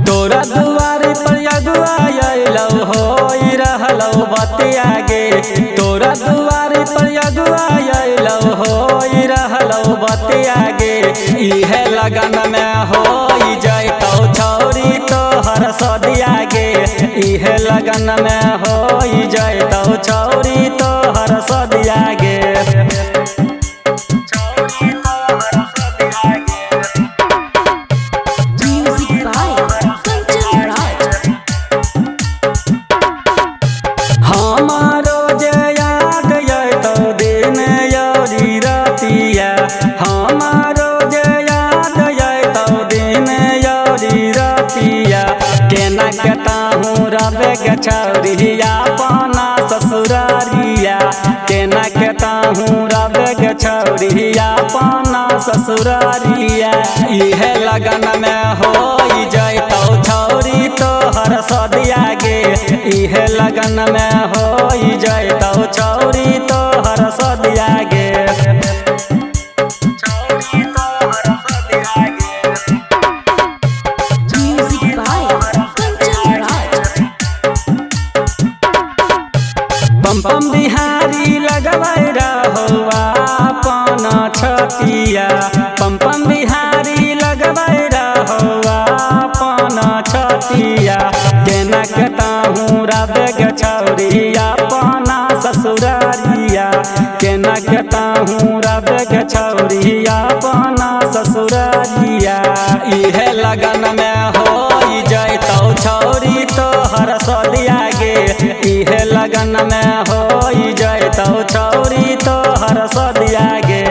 तोरा दुआरी पर अगुआ अइलौ होई रहलौ बतिया गे। तोरा दुआरी पर अगुआ अइलौ होई रहलौ बतिया गे। इहे लगन में होई जैतौ छौरी तोहर सदिया गे। इहे लगन में होई जैतौ छौरी तोहर सदिया गे। हमारो जे याद अइतौ दिन अउरी रतिया। हमारो जे याद अइतौ दिन अउरी रतिया। केना के ताहू रबे गे छौरी अपना ससुरारिया। केना के ताहू रबे गे छौरी अपना ससुरारिया। इहे लगन में होई जैतौ छौरी तोहर सदिया गे। इहे लगन में होई जैतौ छौरी तोहर सदिया गे। पम बिहारी लगबै रहो अपन छतिया। पम बिहारी लगबै रहो अपन छतिया। केना के ताहू रबे गे छौरी अपना ससुरारिया। केना के ताहू रबे गे छौरी अपना ससुरारिया। इहे लगन में होई जैतौ छौरी तोहर सदिया गे। इहे लगन में होई जैतौ छौरी तोहर सदिया गे।